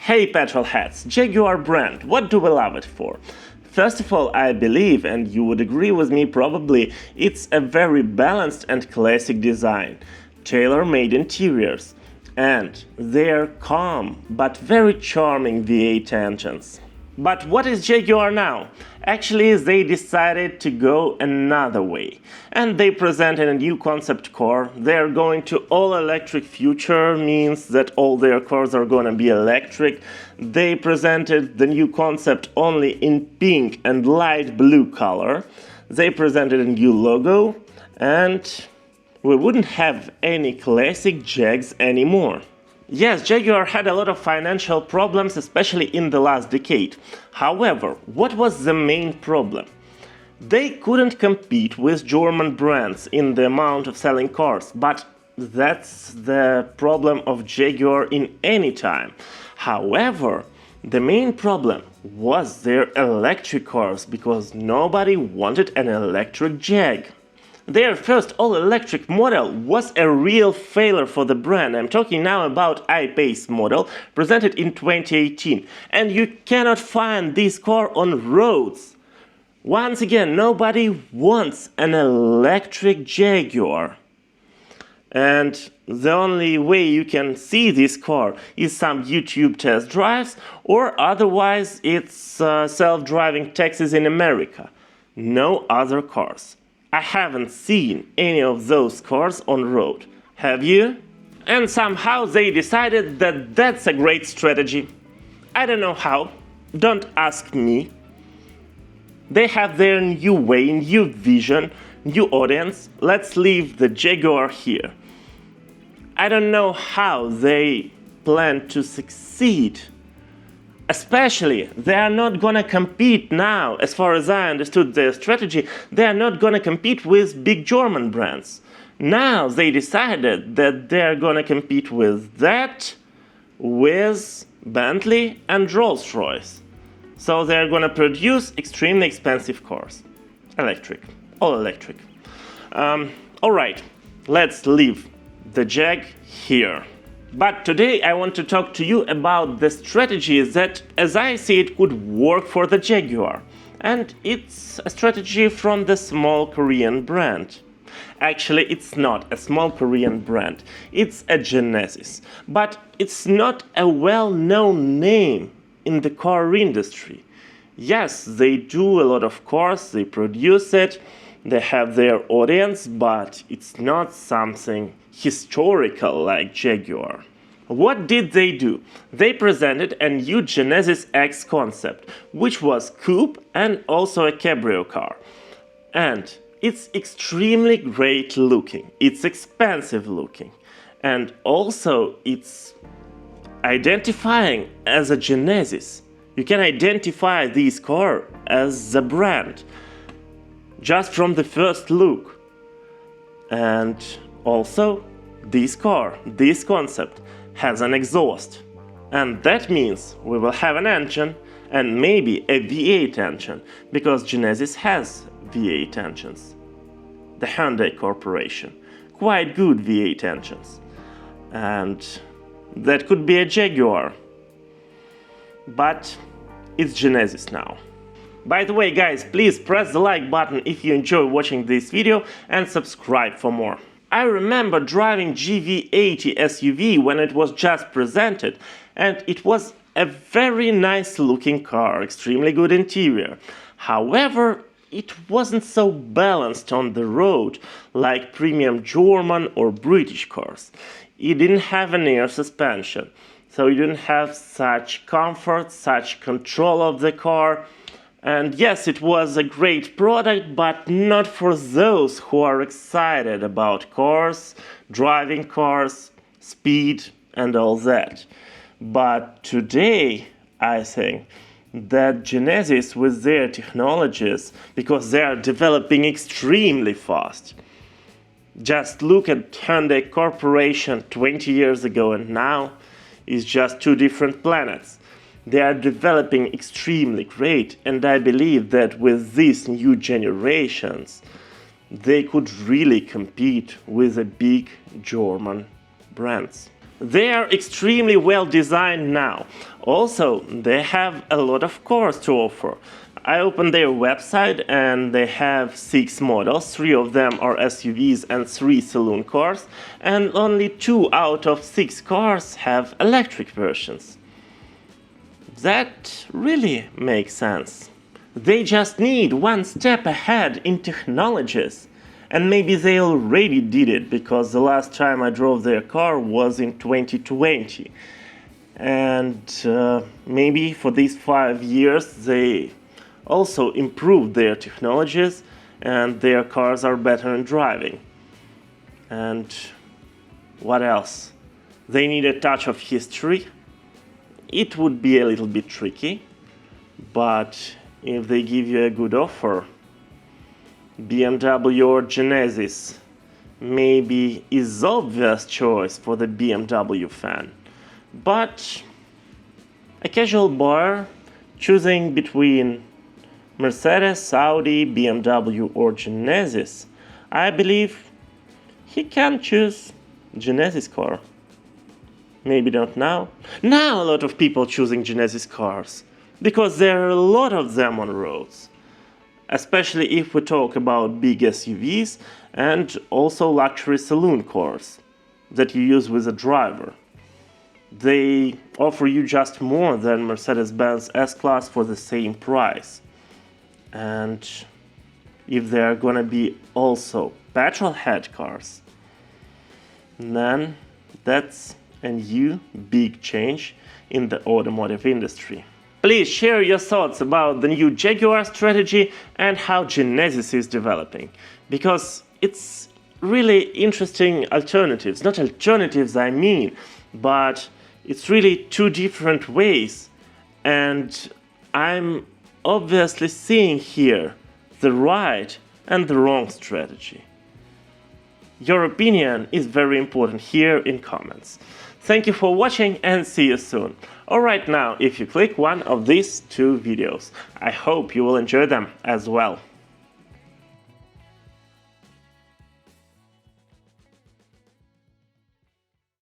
Hey petrolheads, Jaguar brand, what do we love it for? First of all, I believe, and you would agree with me probably, it's a very balanced and classic design, tailor-made interiors, and their calm but very charming V8 engines. But what is Jaguar now? Actually, they decided to go another way. And they presented a new concept car. They're going to all-electric future, means that all their cars are gonna be electric. They presented the new concept only in pink and light blue color. They presented a new logo, and we wouldn't have any classic Jags anymore. Yes, Jaguar had a lot of financial problems, especially in the last decade. However, what was the main problem? They couldn't compete with German brands in the amount of selling cars, but that's the problem of Jaguar in any time. However, the main problem was their electric cars, because nobody wanted an electric Jag. Their first all-electric model was a real failure for the brand. I'm talking now about I-Pace model, presented in 2018. And you cannot find this car on roads. Once again, nobody wants an electric Jaguar. And the only way you can see this car is some YouTube test drives, or otherwise it's self-driving taxis in America. No other cars. I haven't seen any of those cars on road. Have you? And somehow they decided that that's a great strategy. I don't know how. Don't ask me. They have their new way, new vision, new audience. Let's leave the Jaguar here. I don't know how they plan to succeed. Especially, they are not gonna compete now, as far as I understood their strategy, they are not gonna compete with big German brands. Now they decided that they are gonna compete with that, with Bentley and Rolls-Royce. So they are gonna produce extremely expensive cars. Electric, all electric. Alright, let's leave the Jag here. But today I want to talk to you about the strategy that, as I see it, could work for the Jaguar. And it's a strategy from the small Korean brand. Actually, it's not a small Korean brand, it's a Genesis. But it's not a well-known name in the car industry. Yes, they do a lot of cars, they produce it, they have their audience, but it's not something historical like Jaguar. What did they do? They presented a new Genesis X concept, which was coupe and also a cabrio car. And it's extremely great looking, it's expensive looking, and also it's identifying as a Genesis. You can identify this car as a brand just from the first look. And also, this car, this concept, has an exhaust. And that means we will have an engine, and maybe a V8 engine, because Genesis has V8 engines. The Hyundai Corporation. Quite good V8 engines. And that could be a Jaguar. But it's Genesis now. By the way, guys, please press the like button if you enjoy watching this video and subscribe for more. I remember driving GV80 SUV when it was just presented, and it was a very nice looking car, extremely good interior. However, it wasn't so balanced on the road like premium German or British cars. It didn't have an air suspension, so you didn't have such comfort, such control of the car. And yes, it was a great product, but not for those who are excited about cars, driving cars, speed, and all that. But today, I think that Genesis, with their technologies, because they are developing extremely fast. Just look at Hyundai Corporation 20 years ago and now, is just two different planets. They are developing extremely great, and I believe that with these new generations, they could really compete with the big German brands. They are extremely well designed now. Also, they have a lot of cars to offer. I opened their website and they have 6 models, 3 of them are SUVs and 3 saloon cars, and only 2 out of 6 cars have electric versions. That really makes sense. They just need one step ahead in technologies. And maybe they already did it, because the last time I drove their car was in 2020. And maybe for these 5 years they also improved their technologies and their cars are better in driving. And what else? They need a touch of history. It would be a little bit tricky, but if they give you a good offer, BMW or Genesis maybe is obvious choice for the BMW fan. But a casual buyer choosing between Mercedes, Audi, BMW or Genesis, I believe he can choose Genesis car. Maybe not now. Now a lot of people choosing Genesis cars, because there are a lot of them on roads. Especially if we talk about big SUVs and also luxury saloon cars that you use with a driver. They offer you just more than Mercedes-Benz S-Class for the same price. And if they are gonna be also petrolhead cars, then that's a new big change in the automotive industry. Please share your thoughts about the new Jaguar strategy and how Genesis is developing, because it's really interesting alternatives. Not alternatives, I mean, but it's really 2 different ways, and I'm obviously seeing here the right and the wrong strategy. Your opinion is very important here in comments. Thank you for watching and see you soon. Alright, now if you click one of these 2 videos, I hope you will enjoy them as well.